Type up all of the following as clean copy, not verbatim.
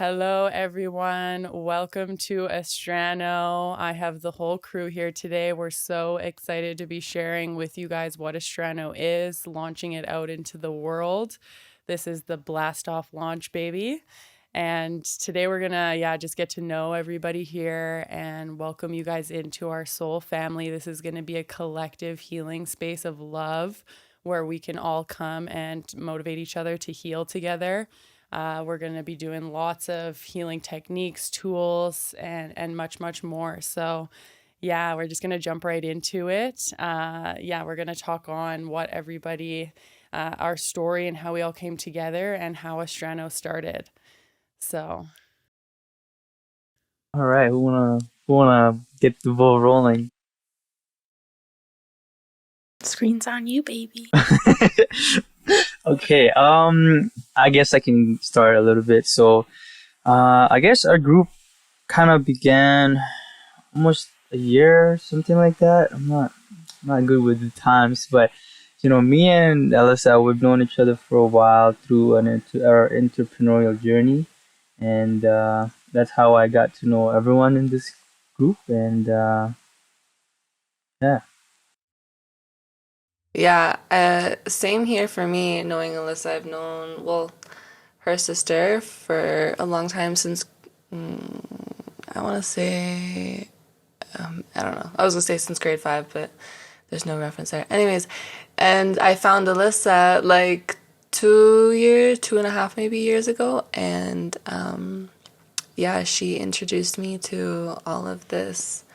Hello, everyone. Welcome to Astrano. I have the whole crew here today. We're so excited to be sharing with you guys what Astrano is, launching it out into the world. This is the blast off launch, baby. And today we're gonna, just get to know everybody here and welcome you guys into our soul family. This is gonna be a collective healing space of love where we can all come and motivate each other to heal together. We're going to be doing lots of healing techniques, tools, and much, much more. So, we're just going to jump right into it. We're going to talk on what everybody, our story and how we all came together and how Astrano started. So, All right, who wanna get the ball rolling? Screen's on you, baby. Okay, I guess I can start a little bit. So, I guess our group kind of began almost a year, something like that. I'm not good with the times, but me and Elisa, we've known each other for a while through our entrepreneurial journey, and that's how I got to know everyone in this group, and yeah. Yeah, same here for me. Knowing Alyssa, I've known, well, her sister for a long time since, I want to say, I don't know. I was going to say since grade five, but there's no reference there. Anyways, and I found Alyssa like 2 years, 2.5 maybe years ago. And yeah, she introduced me to all of this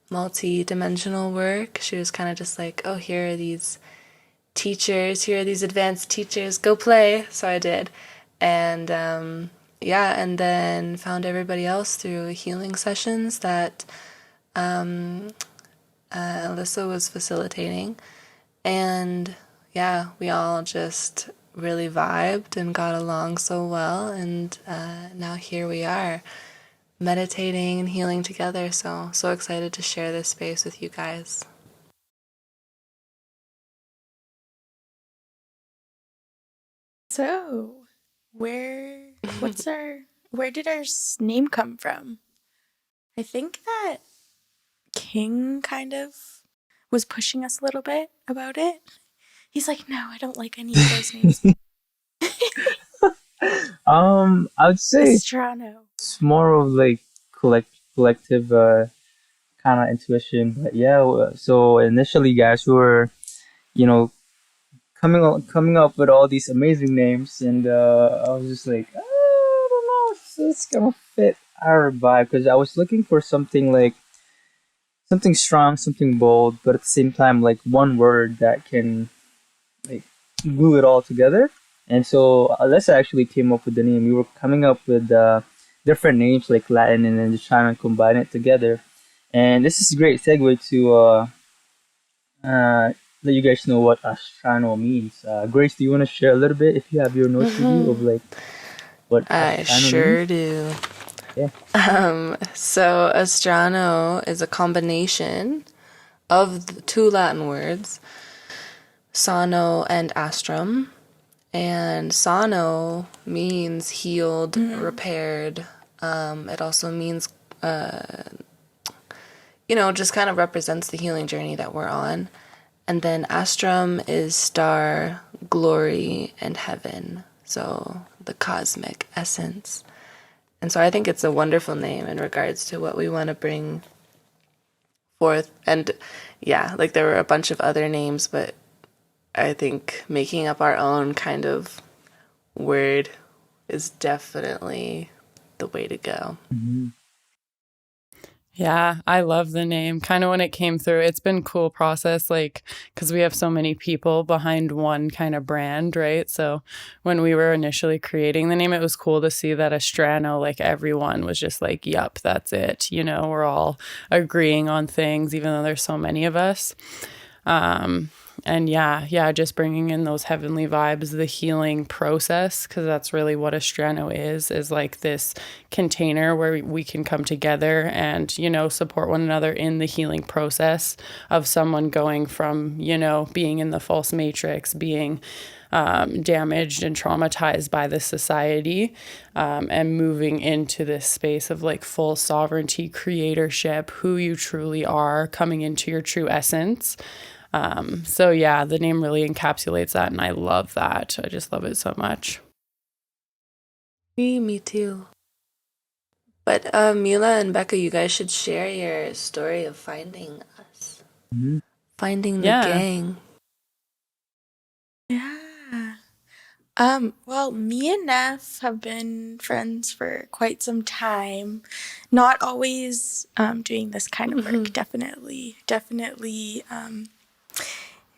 multi-dimensional work. She was kind of just like, oh, here are these teachers, here are these advanced teachers, go play. So I did. And and then found everybody else through healing sessions that Alyssa was facilitating. And yeah, we all just really vibed and got along so well. And now here we are meditating and healing together. So excited to share this space with you guys. So, where did our name come from? I think that King kind of was pushing us a little bit about it. He's like, no, I don't like any of those names. I would say Astrano. it's more of like collective kind of intuition. But yeah, so initially, guys, we were you know coming up with all these amazing names, and I was just like, I don't know if it's gonna fit our vibe because I was looking for something like something strong, something bold, but at the same time like one word that can like glue it all together. And so Alessa actually came up with the name. We were coming up with different names like Latin and then just trying to combine it together. And this is a great segue to let you guys know what Astrano means. Grace, do you want to share a little bit if you have your notes with you of like what I Astrano means? sure do. Yeah. So Astrano is a combination of the two Latin words, sano and astrum. And sano means healed, repaired. It also means, just kind of represents the healing journey that we're on. And then astrum is star, glory, and heaven. So the cosmic essence. And so I think it's a wonderful name in regards to what we want to bring forth. And yeah, like there were a bunch of other names, but I think making up our own kind of word is definitely the way to go. Hmm. yeah, I love the name. Kind of when it came through, it's been a cool process, like, because we have so many people behind one kind of brand, right? So when we were initially creating the name, it was cool to see that Astrano, like everyone was just like, yup, that's it. We're all agreeing on things, even though there's so many of us. And yeah, just bringing in those heavenly vibes, the healing process, because that's really what Astrano is like this container where we can come together and, you know, support one another in the healing process of someone going from, you know, being in the false matrix, being damaged and traumatized by the society, and moving into this space of like full sovereignty, creatorship, who you truly are, coming into your true essence. So yeah, the name really encapsulates that, and I love that. I just love it so much. Me too. But Mila and Becca, you guys should share your story of finding us, finding the gang. Yeah. Well, me and Neff have been friends for quite some time. Not always doing this kind of work, definitely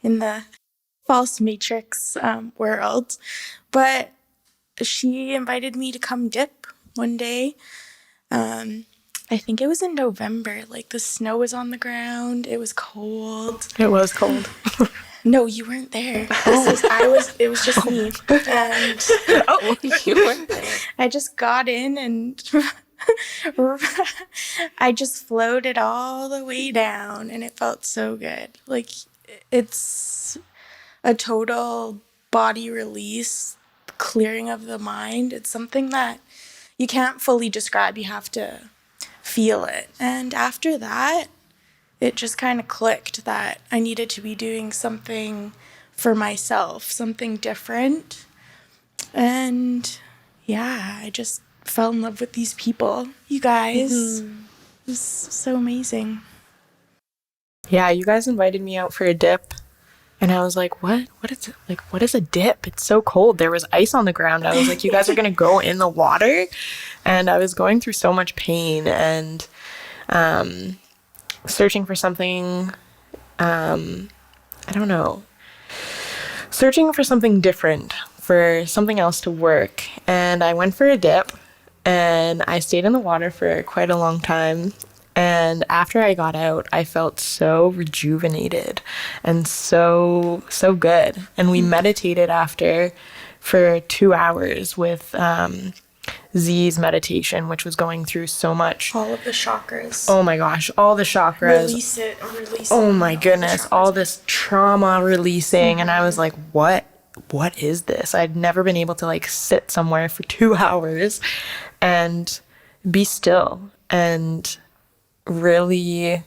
in the false matrix world. But she invited me to come dip one day. I think it was in November. Like the snow was on the ground. It was cold. It was cold. No, you weren't there. It was just me. And You weren't there. I just got in and I just floated all the way down and it felt so good. Like it's a total body release, clearing of the mind. It's something that you can't fully describe. You have to feel it. And after that, it just kind of clicked that I needed to be doing something for myself, something different. And yeah, I just fell in love with these people. You guys, it was so amazing. Yeah, you guys invited me out for a dip. And I was like, what? What is it? Like, what is a dip? It's so cold. There was ice on the ground. I was like, you guys are going to go in the water? And I was going through so much pain and searching for something, searching for something different, for something else to work. And I went for a dip and I stayed in the water for quite a long time. And after I got out, I felt so rejuvenated and so good. And we meditated after for 2 hours with Z's meditation, which was going through so much. All of the chakras. Oh my gosh, all the chakras. Release it. Oh my goodness, all this trauma releasing. And I was like, what is this? I'd never been able to like sit somewhere for 2 hours and be still and really,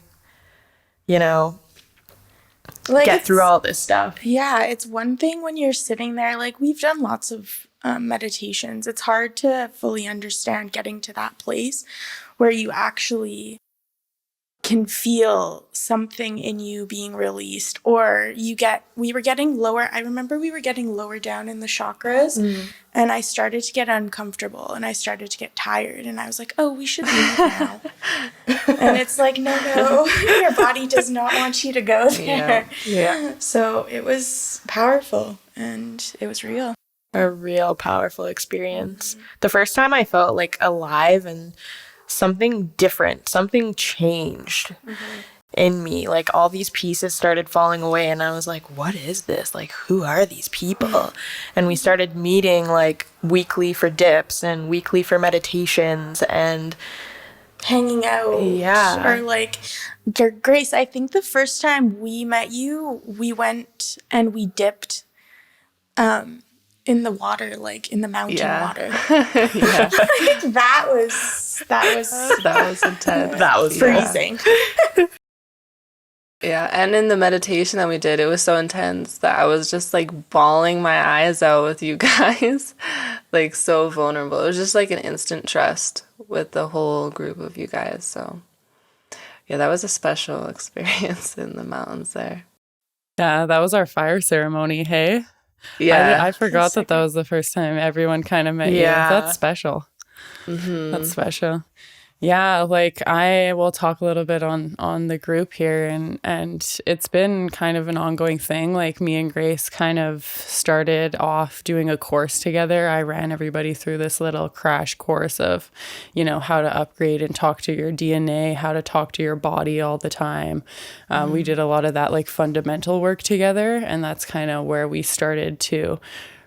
you know, like get through all this stuff. Yeah, it's one thing when you're sitting there, like we've done lots of meditations. It's hard to fully understand getting to that place where you actually can feel something in you being released, or we were getting lower. I remember we were getting lower down in the chakras and I started to get uncomfortable and I started to get tired and I was like, oh, we should leave now. And it's like, no, your body does not want you to go there. Yeah. So it was powerful and it was real. A real powerful experience. The first time I felt like alive and something different, something changed in me. Like all these pieces started falling away and I was like, what is this? Like, who are these people? And we started meeting like weekly for dips and weekly for meditations and hanging out. Yeah. Or like, Grace, I think the first time we met you, we went and we dipped in the water, like in the mountain water. Yeah. that was intense. That was freezing. Yeah, and in the meditation that we did, it was so intense that I was just like bawling my eyes out with you guys, like so vulnerable. It was just like an instant trust with the whole group of you guys. So yeah, that was a special experience in the mountains there. Yeah, that was our fire ceremony, hey? Yeah. I forgot that was the first time everyone kind of met you. That's special. That's special. Yeah, like I will talk a little bit on the group here, and it's been kind of an ongoing thing. Like me and Grace kind of started off doing a course together. I ran everybody through this little crash course of, how to upgrade and talk to your DNA, how to talk to your body all the time. We did a lot of that like fundamental work together, and that's kind of where we started to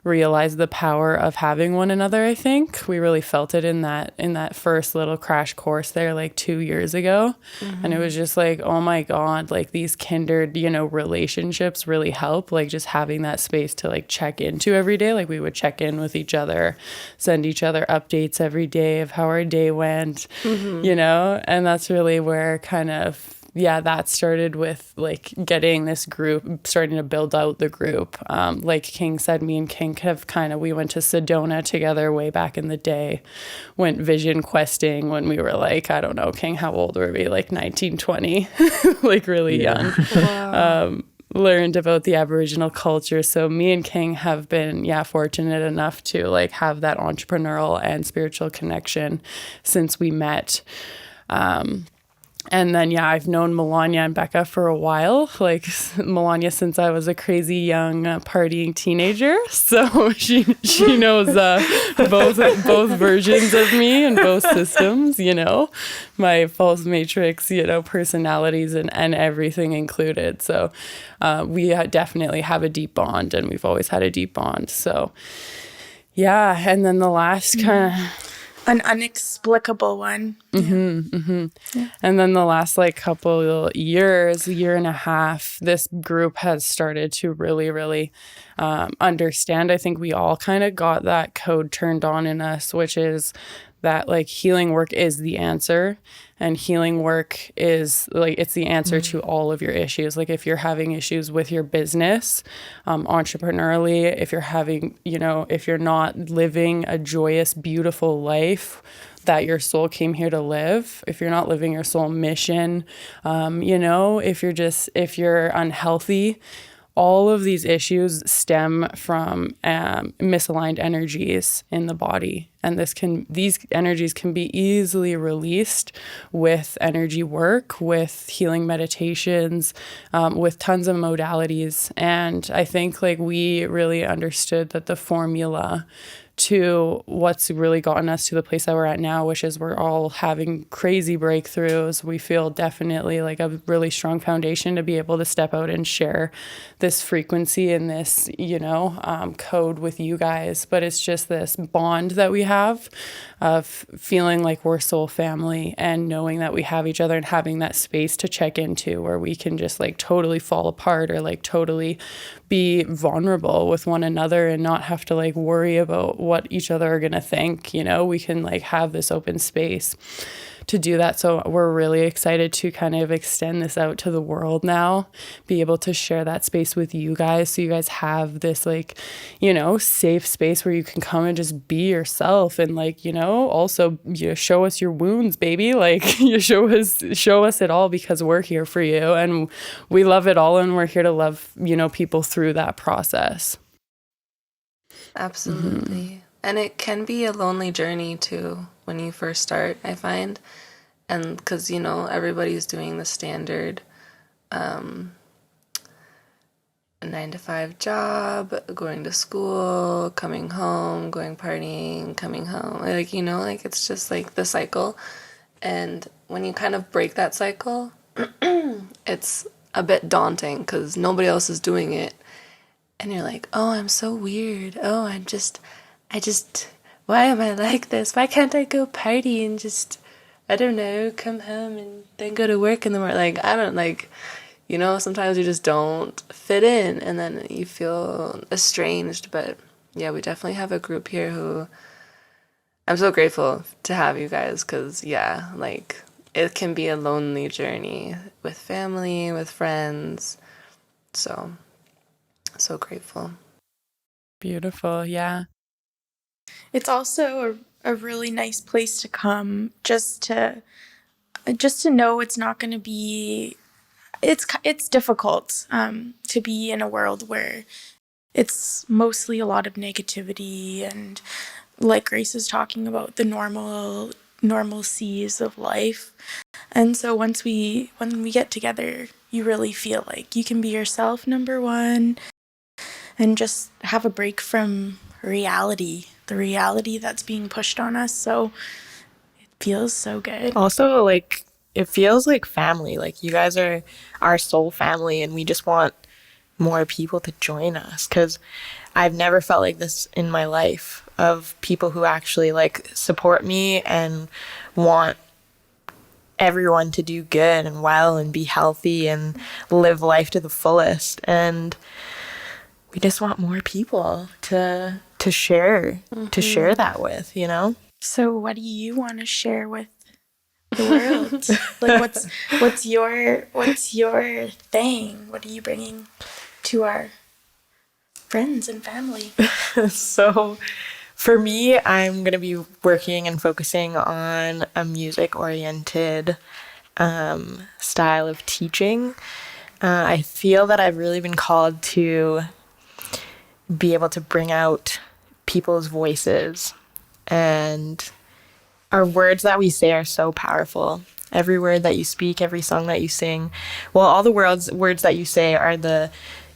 realize the power of having one another. I think we really felt it in that first little crash course there like 2 years ago. And it was just like, oh my god, like these kindred relationships really help, like just having that space to like check into every day. Like we would check in with each other, send each other updates every day of how our day went, and that's really where kind of that started with like getting this group, starting to build out the group. Like King said, me and King have we went to Sedona together way back in the day, went vision questing when we were like, I don't know, King, how old were we? Like 19, 20, like really young. Wow. Learned about the Aboriginal culture. So me and King have been, fortunate enough to like have that entrepreneurial and spiritual connection since we met. And then, I've known Melania and Becca for a while, like Melania since I was a crazy young partying teenager. So she knows both versions of me and both systems, my false matrix, personalities and everything included. So we definitely have a deep bond, and we've always had a deep bond. So, and then the last kind of... An inexplicable one. And then the last like couple years, year and a half, this group has started to really, really understand. I think we all kind of got that code turned on in us, which is that like healing work is the answer, and healing work is like it's the answer to all of your issues. Like if you're having issues with your business, entrepreneurially, if you're having, if you're not living a joyous, beautiful life that your soul came here to live, if you're not living your soul mission, if you're unhealthy, all of these issues stem from misaligned energies in the body. And these energies can be easily released with energy work, with healing meditations, with tons of modalities. And I think like we really understood that the formula to what's really gotten us to the place that we're at now, which is we're all having crazy breakthroughs. We feel definitely like a really strong foundation to be able to step out and share this frequency and this, code with you guys. But it's just this bond that we have of feeling like we're soul family and knowing that we have each other and having that space to check into where we can just like totally fall apart or like totally be vulnerable with one another and not have to like worry about what each other are going to think. We can like have this open space to do that. So we're really excited to kind of extend this out to the world now, be able to share that space with you guys. So you guys have this like, safe space where you can come and just be yourself and like, also show us your wounds, baby. Like you show us it all because we're here for you and we love it all. And we're here to love, people through that process. Absolutely. And it can be a lonely journey too when you first start, I find. And because, everybody's doing the standard 9-to-5 job, going to school, coming home, going partying, coming home. Like, it's just like the cycle. And when you kind of break that cycle, it's a bit daunting because nobody else is doing it. And you're like, oh, I'm so weird. Oh, I just, why am I like this? Why can't I go party and just, I don't know, come home and then go to work in the morning? Like, I don't like, sometimes you just don't fit in and then you feel estranged. But yeah, we definitely have a group here who I'm so grateful to have you guys because, like it can be a lonely journey with family, with friends. So grateful. Beautiful. Yeah. It's also a really nice place to come just to know it's not going to be, it's difficult to be in a world where it's mostly a lot of negativity and like Grace is talking about the normal normalcies of life. And so when we get together, you really feel like you can be yourself, number one, and just have a break from reality, the reality that's being pushed on us. So it feels so good. Also, like, it feels like family. Like, you guys are our soul family, and we just want more people to join us, because I've never felt like this in my life, of people who actually like support me and want everyone to do good and well and be healthy and live life to the fullest. And we just want more people to share that with, you know? So what do you want to share with the world? Like, what's your thing? What are you bringing to our friends and family? So for me, I'm going to be working and focusing on a music-oriented style of teaching. I feel that I've really been called to be able to bring out people's voices, and our words that we say are so powerful. Every word that you speak, every song that you sing, well, all the words that you say are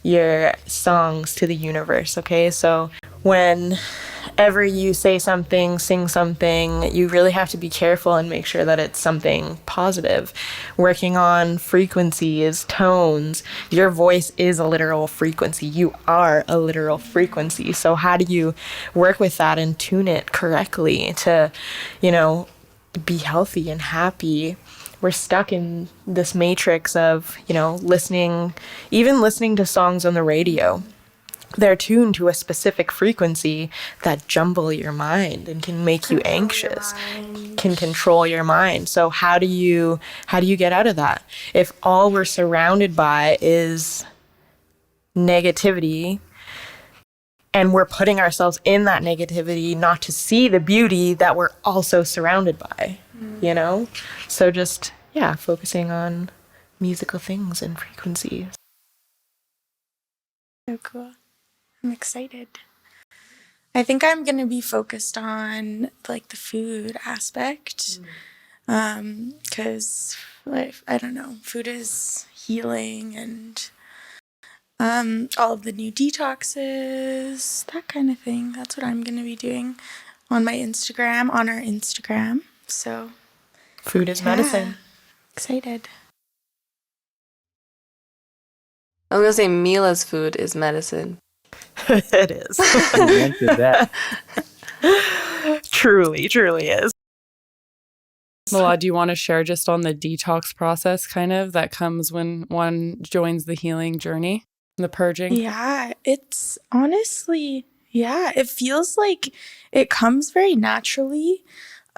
your songs to the universe, okay? So whenever you say something, sing something, you really have to be careful and make sure that it's something positive. Working on frequencies, tones. Your voice is a literal frequency. You are a literal frequency. So how do you work with that and tune it correctly to, be healthy and happy? We're stuck in this matrix of, listening to songs on the radio. They're tuned to a specific frequency that jumble your mind and can make you anxious, can control your mind. So how do you get out of that? If all we're surrounded by is negativity, and we're putting ourselves in that negativity not to see the beauty that we're also surrounded by, So just, focusing on musical things and frequencies. So cool. I'm excited. I think I'm going to be focused on like the food aspect. Because I don't know, food is healing, and all of the new detoxes, that kind of thing. That's what I'm going to be doing on our Instagram. So Food is medicine. Excited. I was going to say Mila's food is medicine. It is. Invented that. Truly is. Mala, do you want to share just on the detox process kind of that comes when one joins the healing journey, the purging? Yeah, it's honestly, it feels like it comes very naturally.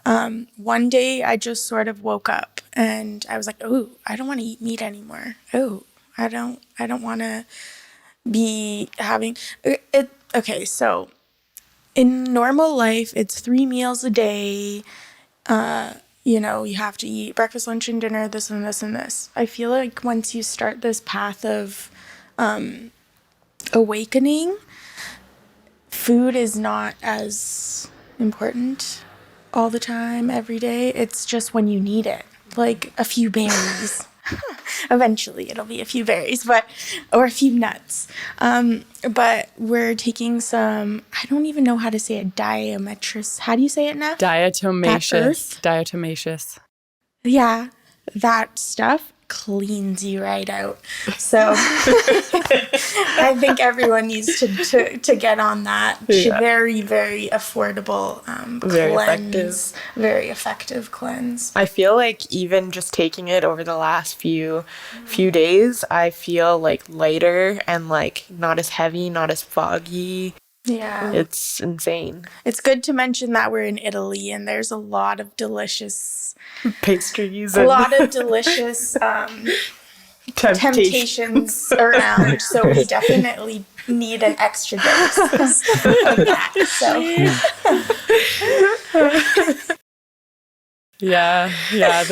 One day I just sort of woke up and I was like, oh, I don't want to eat meat anymore. Oh, I don't want to be having it. Okay, so in normal life, it's 3 meals a day. You have to eat breakfast, lunch, and dinner, this and this and this. I feel like once you start this path of awakening, food is not as important all the time, every day. It's just when you need it, like a few berries. Eventually it'll be a few berries, or a few nuts. But we're taking some, I don't even know how to say it, diametrous. How do you say it now? Diatomaceous. Yeah, that stuff cleans you right out. So I think everyone needs to get on that. Yeah. Very, very affordable very effective cleanse. I feel like even just taking it over the last few days, I feel like lighter and like not as heavy, not as foggy. Yeah. It's insane. It's good to mention that we're in Italy and there's a lot of delicious pastries. A lot of delicious temptations around. So we definitely need an extra dose of that. So Yeah, Yeah.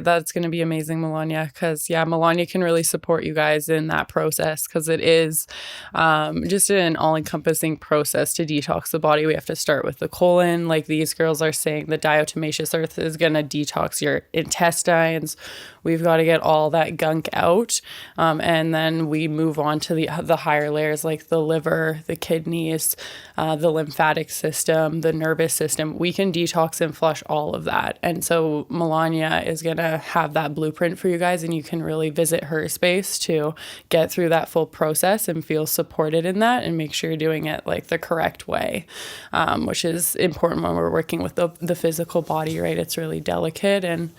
that's gonna be amazing, Melania, because Melania can really support you guys in that process, because it is just an all-encompassing process to detox the body. We have to start with the colon, like these girls are saying. The diatomaceous earth is gonna detox your intestines. We've got to get all that gunk out, and then we move on to the higher layers, like the liver, the kidneys, the lymphatic system, the nervous system. We can detox and flush all of that. And so Melania is going to have that blueprint for you guys, and you can really visit her space to get through that full process and feel supported in that, and make sure you're doing it like the correct way, which is important when we're working with the physical body, right? It's really delicate. And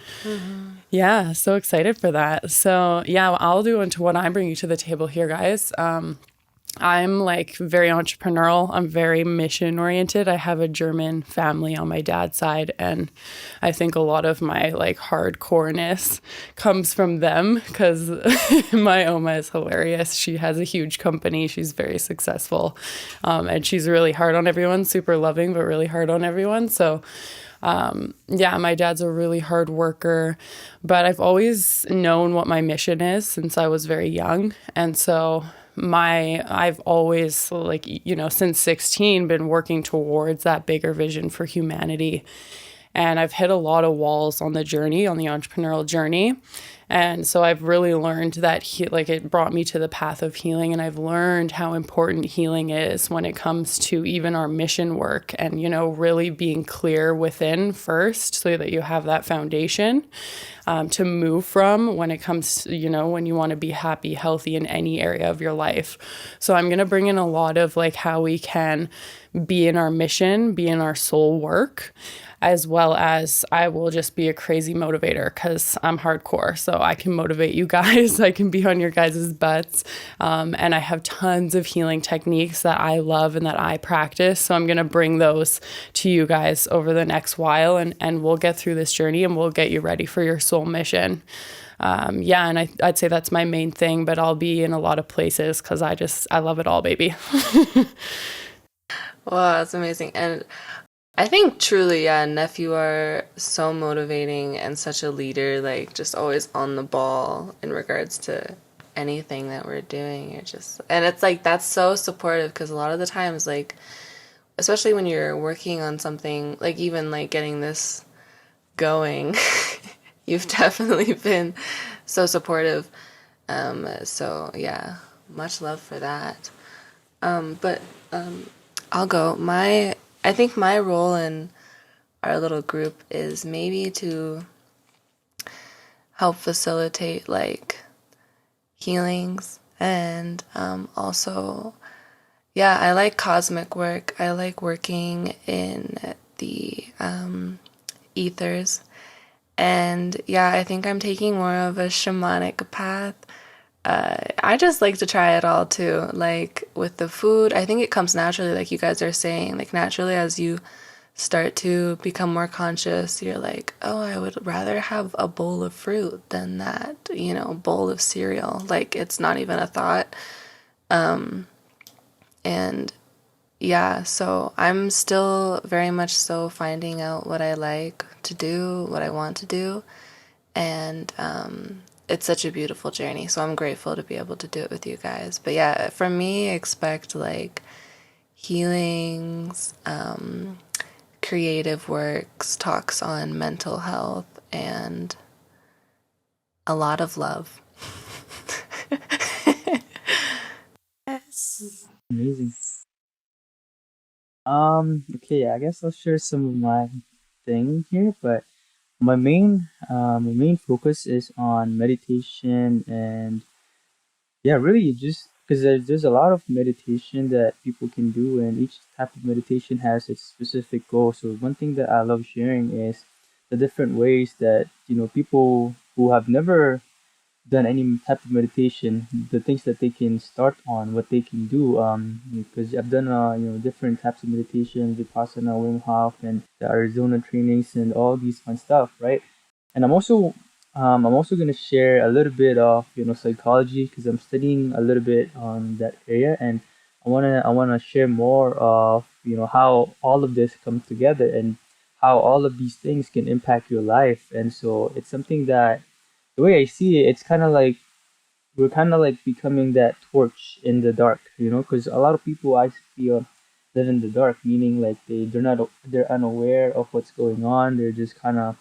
yeah, so excited for that. So yeah, I'll do into what I'm bringing to the table here, guys. I'm like very entrepreneurial. I'm very mission oriented. I have a German family on my dad's side, and I think a lot of my like hardcoreness comes from them, because my Oma is hilarious. She has a huge company. She's very successful, and she's really hard on everyone, super loving, but really hard on everyone. So my dad's a really hard worker, but I've always known what my mission is since I was very young. And so I've always, like, since 16 been working towards that bigger vision for humanity. And I've hit a lot of walls on the journey, on the entrepreneurial journey. And so I've really learned that it brought me to the path of healing. And I've learned how important healing is when it comes to even our mission work, and, really being clear within first, so that you have that foundation to move from when it comes to, when you want to be happy, healthy in any area of your life. So I'm going to bring in a lot of like how we can be in our mission, be in our soul work, as well as I will just be a crazy motivator, because I'm hardcore. So I can motivate you guys. I can be on your guys' butts. And I have tons of healing techniques that I love and that I practice. So I'm going to bring those to you guys over the next while, and we'll get through this journey, and we'll get you ready for your soul mission. And I'd say that's my main thing, but I'll be in a lot of places because I love it all, baby. Wow, that's amazing. And I think truly, Neff, you are so motivating and such a leader, like just always on the ball in regards to anything that we're doing. And it's like, that's so supportive, because a lot of the times, like, especially when you're working on something, like even like getting this going, you've definitely been so supportive. So yeah, much love for that. But I'll go. I think my role in our little group is maybe to help facilitate like healings, and also, I like cosmic work. I like working in the ethers, and I think I'm taking more of a shamanic path. I just like to try it all too. Like with the food, I think it comes naturally, like you guys are saying, like naturally as you start to become more conscious, you're like, oh, I would rather have a bowl of fruit than that, bowl of cereal. Like it's not even a thought. And so I'm still very much so finding out what I like to do, what I want to do. And it's such a beautiful journey. So I'm grateful to be able to do it with you guys. But for me, expect like healings, creative works, talks on mental health, and a lot of love. Yes. Amazing. Okay, I guess I'll share some of my thing here, but my main focus is on meditation, and really just because there's a lot of meditation that people can do, and each type of meditation has its specific goal. So one thing that I love sharing is the different ways that, people who have never done any type of meditation, the things that they can start on, what they can do. Because I've done different types of meditation, Vipassana, Wim Hof, and the Arizona trainings, and all these fun stuff, right? And I'm also gonna share a little bit of psychology, because I'm studying a little bit on that area, and I wanna share more of how all of this comes together, and how all of these things can impact your life. And so it's something that, the way I see it, it's kind of like we're kind of like becoming that torch in the dark, because a lot of people I feel live in the dark, meaning like they're unaware of what's going on. They're just kind of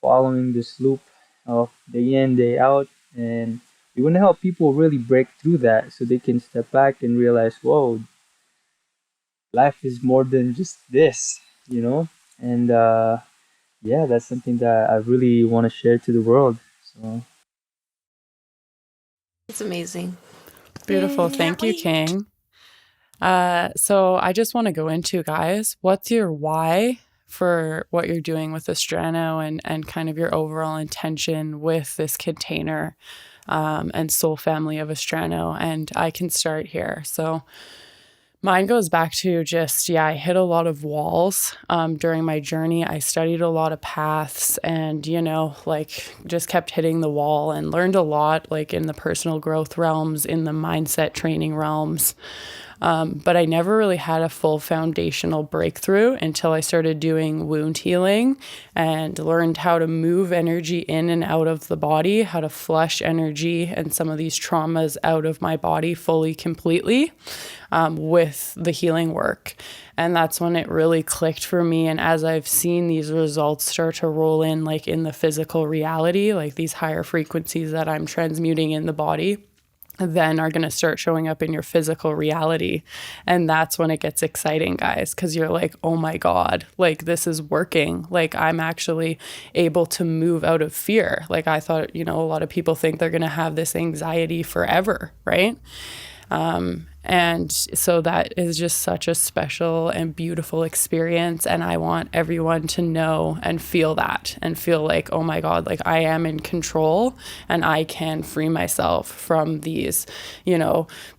following this loop of day in, day out, and we want to help people really break through that so they can step back and realize, whoa, life is more than just this, and yeah, that's something that I really want to share to the world. So It's amazing. Beautiful. Yay. Thank Can't you, wait. King. So I just want to go into, guys, what's your why for what you're doing with Astrano and kind of your overall intention with this container and soul family of Astrano? And I can start here. So mine goes back to just, I hit a lot of walls during my journey. I studied a lot of paths and, like just kept hitting the wall and learned a lot, like in the personal growth realms, in the mindset training realms. But I never really had a full foundational breakthrough until I started doing wound healing and learned how to move energy in and out of the body, how to flush energy and some of these traumas out of my body fully, completely, with the healing work. And that's when it really clicked for me. And as I've seen these results start to roll in, like in the physical reality, like these higher frequencies that I'm transmuting in the body, then are going to start showing up in your physical reality. And that's when it gets exciting, guys, because you're like, oh my God, like this is working. Like I'm actually able to move out of fear. Like I thought, a lot of people think they're going to have this anxiety forever, right? And so that is just such a special and beautiful experience. And I want everyone to know and feel that and feel like, oh my God, like I am in control and I can free myself from these,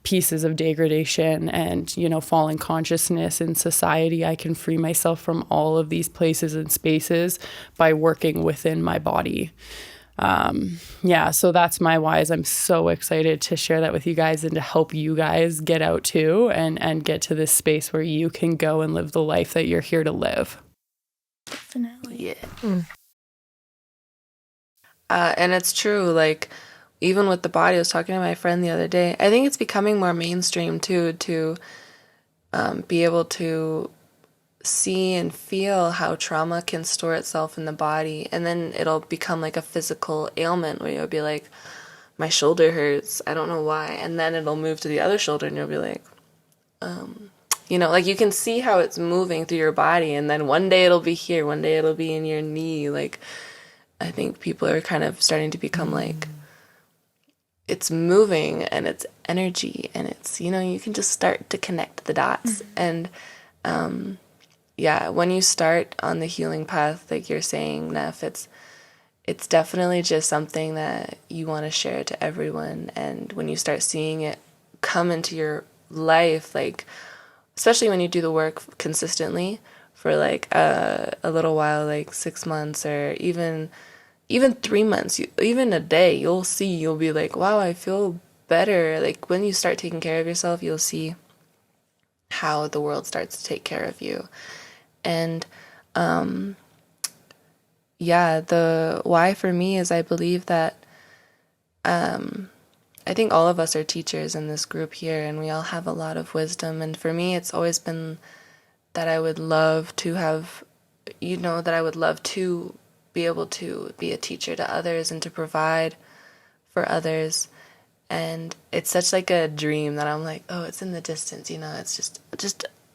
pieces of degradation and, fallen consciousness in society. I can free myself from all of these places and spaces by working within my body. So that's my whys. I'm so excited to share that with you guys and to help you guys get out too and get to this space where you can go and live the life that you're here to live. Definitely. Yeah. And it's true, like even with the body, I was talking to my friend the other day, I think it's becoming more mainstream too, to be able to see and feel how trauma can store itself in the body, and then it'll become like a physical ailment where you'll be like, my shoulder hurts, I don't know why, and then it'll move to the other shoulder and you'll be like, like you can see how it's moving through your body, and then one day it'll be here, one day it'll be in your knee. Like I think people are kind of starting to become like, it's moving and it's energy and it's, you can just start to connect the dots. And when you start on the healing path, like you're saying, Neff, it's definitely just something that you want to share to everyone. And when you start seeing it come into your life, like especially when you do the work consistently for like a little while, like 6 months or even 3 months, even a day, you'll be like, wow, I feel better. Like when you start taking care of yourself, you'll see how the world starts to take care of you. And the why for me is I believe that I think all of us are teachers in this group here, and we all have a lot of wisdom. And for me, it's always been that I would love to have, that I would love to be able to be a teacher to others and to provide for others. And it's such like a dream that I'm like, oh, it's in the distance, it's just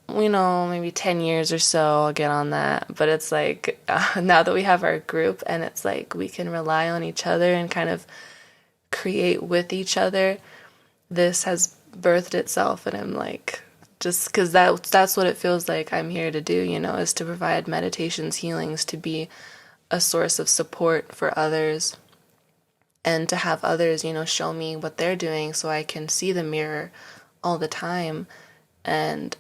maybe 10 years or so I'll get on that. But it's like now that we have our group and it's like we can rely on each other and kind of create with each other, this has birthed itself. And I'm like, just because that's what it feels like I'm here to do, is to provide meditations, healings, to be a source of support for others, and to have others, show me what they're doing so I can see the mirror all the time. And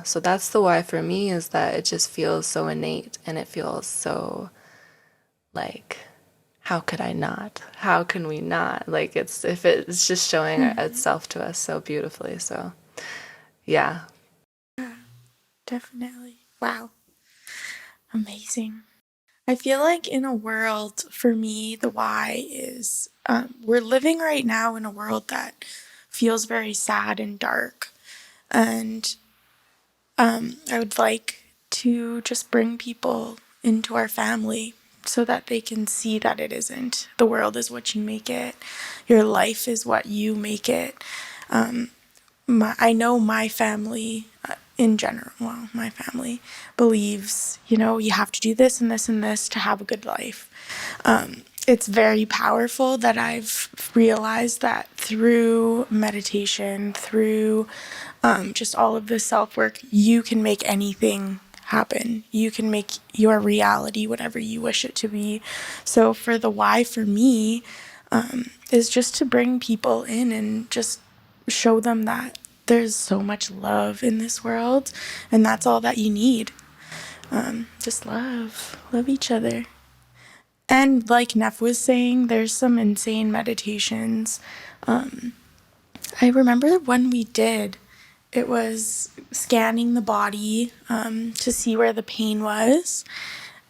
so that's the why for me, is that it just feels so innate and it feels so like, how could I not? How can we not? Like it's just showing itself to us so beautifully. So yeah. Definitely. Wow. Amazing. I feel like in a world, for me, the why is we're living right now in a world that feels very sad and dark. And I would like to just bring people into our family so that they can see that it isn't. The world is what you make it, your life is what you make it. I know my family in general, well, my family believes, you have to do this and this and this to have a good life. It's very powerful that I've realized that through meditation, through just all of this self work, you can make anything happen. You can make your reality whatever you wish it to be. So, for the why for me, is just to bring people in and just show them that there's so much love in this world, and that's all that you need. Just love each other. And like Neff was saying, there's some insane meditations. I remember one we did. It was scanning the body to see where the pain was.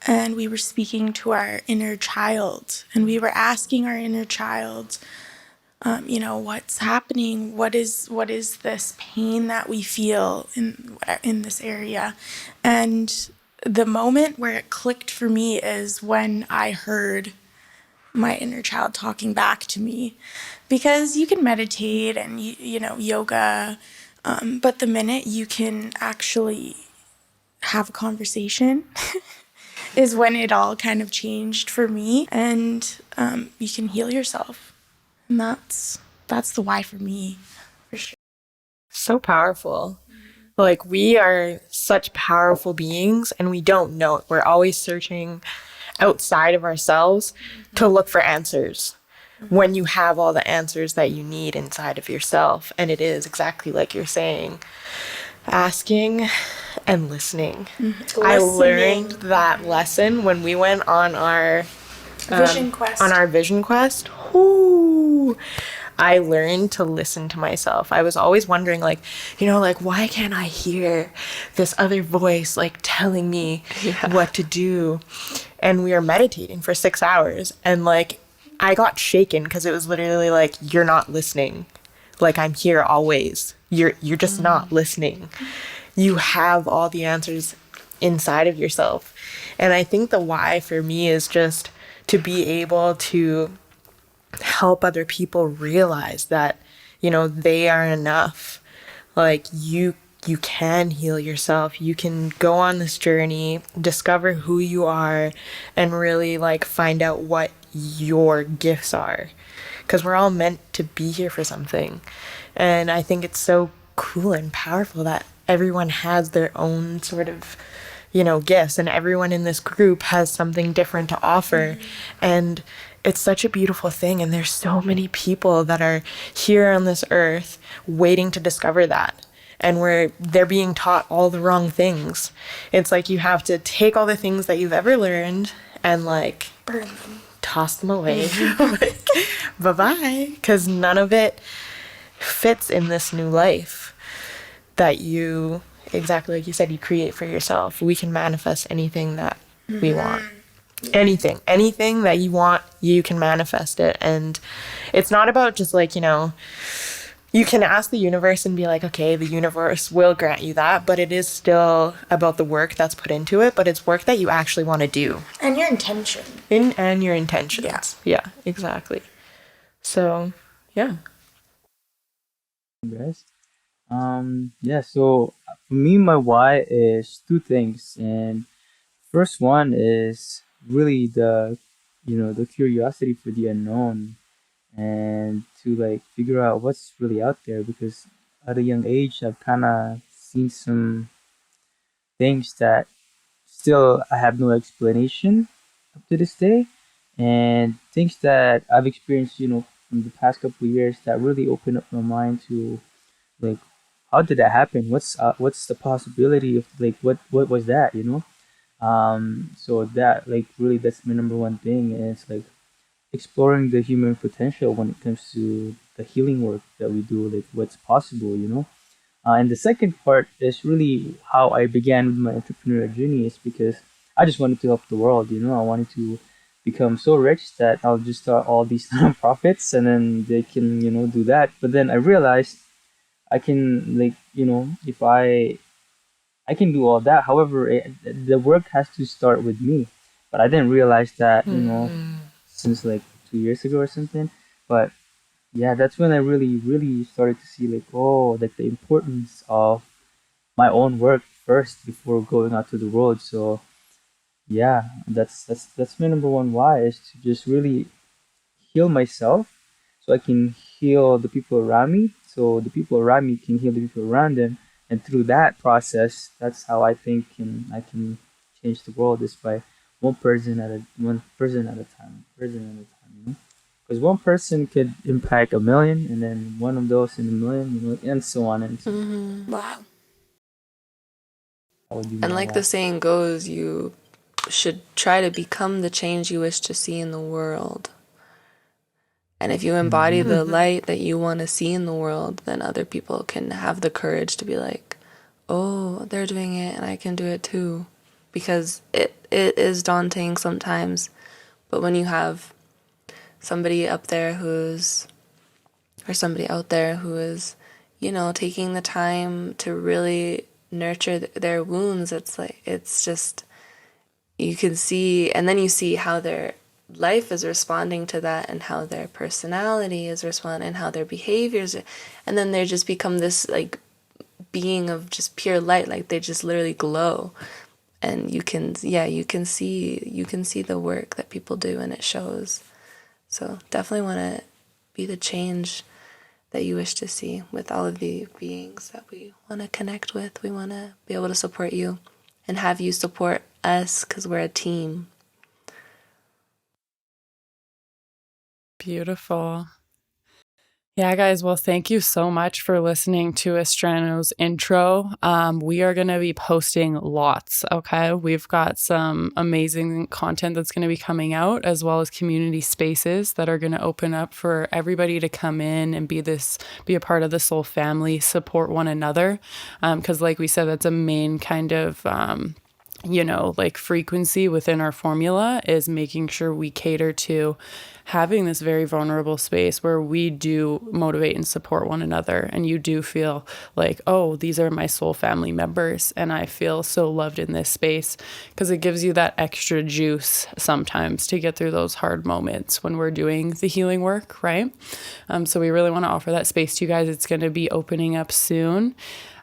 And we were speaking to our inner child. And we were asking our inner child, what's happening? What is this pain that we feel in this area? And the moment where it clicked for me is when I heard my inner child talking back to me, because you can meditate and yoga, but the minute you can actually have a conversation is when it all kind of changed for me, and you can heal yourself, and that's the why for me, for sure. So powerful. Like, we are such powerful beings and we don't know it. We're always searching outside of ourselves to look for answers when you have all the answers that you need inside of yourself. And it is exactly like you're saying, asking and listening. I learned that lesson when we went on our Vision quest. On our vision quest. Ooh. I learned to listen to myself. I was always wondering, why can't I hear this other voice, telling me what to do? And we were meditating for 6 hours, and, I got shaken because it was literally you're not listening. I'm here always. You're just not listening. You have all the answers inside of yourself. And I think the why for me is just to be able to help other people realize that, they are enough. You can heal yourself. You can go on this journey, discover who you are, and really find out what your gifts are. Because we're all meant to be here for something. And I think it's so cool and powerful that everyone has their own sort of, gifts, and everyone in this group has something different to offer. And it's such a beautiful thing. And there's so many people that are here on this earth waiting to discover that. And they're being taught all the wrong things. It's you have to take all the things that you've ever learned and burn them, toss them away. Bye-bye. Because none of it fits in this new life that you, exactly like you said, you create for yourself. We can manifest anything that we want. Anything that you want, you can manifest it. And it's not about just you can ask the universe and be okay, the universe will grant you that, but it is still about the work that's put into it, but it's work that you actually want to do. And your intention. And your intentions. Yeah, exactly. So, yeah. Guys. So for me, my why is two things. And first one is really the curiosity for the unknown, and to figure out what's really out there, because at a young age I've kind of seen some things that still I have no explanation up to this day, and things that I've experienced, from the past couple of years that really opened up my mind to like how did that happen? What's the possibility of what was that, so that really that's my number one thing, and it's exploring the human potential when it comes to the healing work that we do, what's possible, And the second part is really how I began with my entrepreneurial journey is because I just wanted to help the world. I wanted to become so rich that I'll just start all these nonprofits and then they can, do that. But then I realized I can, like, if I can do all that. However, the work has to start with me. But I didn't realize that, since like 2 years ago or something. But yeah, that's when I really, really started to see like, oh, like the importance of my own work first before going out to the world. So yeah, that's my number one why is to just really heal myself so I can heal the people around me. So the people around me can heal the people around them. And through that process, that's how I think I can change the world is by one person at a time, because one person could impact a million, and then one of those in a million, and so on and so on. Wow. That would be And my like the why. saying goes, you should try to become the change you wish to see in the world. And if you embody Mm-hmm. the light that you want to see in the world, then other people can have the courage to be like, oh, they're doing it and I can do it too. Because it is daunting sometimes. But when you have somebody up there or somebody out there who is, taking the time to really nurture their wounds, it's just, you can see, and then you see how their life is responding to that and how their personality is responding and how their behaviors are, and then they just become this like being of just pure light, like they just literally glow. And you can see the work that people do and it shows. So definitely want to be the change that you wish to see with all of the beings that we want to connect with. We want to be able to support you and have you support us because we're a team. Beautiful. Yeah, guys. Well, thank you so much for listening to Astrano's intro. We are going to be posting lots. Okay. We've got some amazing content that's going to be coming out, as well as community spaces that are going to open up for everybody to come in and be a part of the soul family, support one another. Cause like we said, that's a main kind of, like frequency within our formula is making sure we cater to having this very vulnerable space where we do motivate and support one another. And you do feel like, oh, these are my soul family members. And I feel so loved in this space because it gives you that extra juice sometimes to get through those hard moments when we're doing the healing work, right? So we really want to offer that space to you guys. It's going to be opening up soon.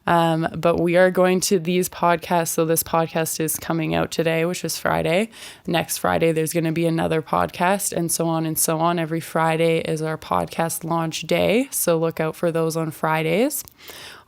But we are going to these podcasts. So this podcast is coming out today, which is Friday. Next Friday, there's going to be another podcast and so on and so on. Every Friday is our podcast launch day. So look out for those on Fridays.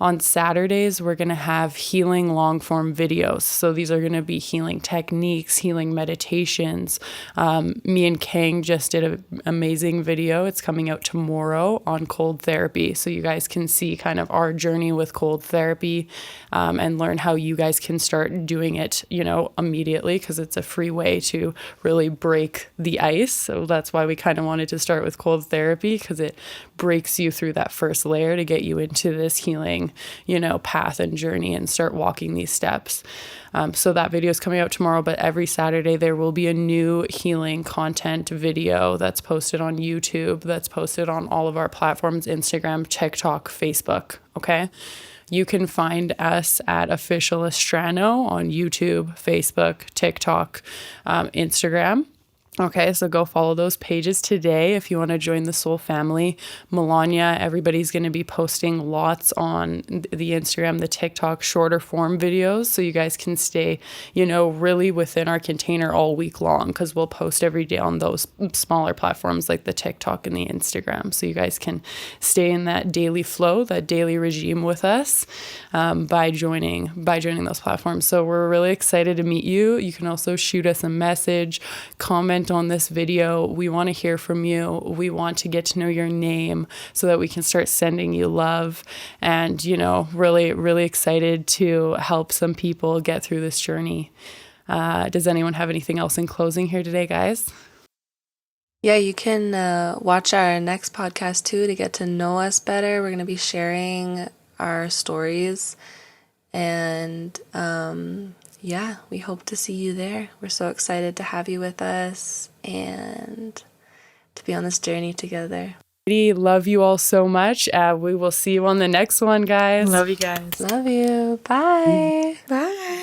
On Saturdays, we're going to have healing long form videos. So these are going to be healing techniques, healing meditations. Me and Kang just did an amazing video. It's coming out tomorrow on cold therapy. So you guys can see kind of our journey with cold therapy and learn how you guys can start doing it, immediately, because it's a free way to really break the ice. So that's why we kind of wanted to start with cold therapy, because it breaks you through that first layer to get you into this healing, path and journey and start walking these steps. So that video is coming out tomorrow, but every Saturday there will be a new healing content video that's posted on YouTube, that's posted on all of our platforms, Instagram, TikTok, Facebook. Okay. You can find us at Official Astrano on YouTube, Facebook, TikTok, Instagram. Okay, so go follow those pages today if you want to join the soul family. Melania, everybody's going to be posting lots on the Instagram, the TikTok, shorter form videos, so you guys can stay, really within our container all week long, because we'll post every day on those smaller platforms like the TikTok and the Instagram, so you guys can stay in that daily flow, that daily regime with us by joining those platforms. So we're really excited to meet you. You can also shoot us a message, comment on this video. We want to hear from you. We want to get to know your name so that we can start sending you love, and really, really excited to help some people get through this journey. Does anyone have anything else in closing here today, guys? Yeah, you can watch our next podcast too to get to know us better. We're going to be sharing our stories. And yeah, we hope to see you there. We're so excited to have you with us and to be on this journey together. Love you all so much. We will see you on the next one, guys. Love you guys. Love you. Bye. Bye.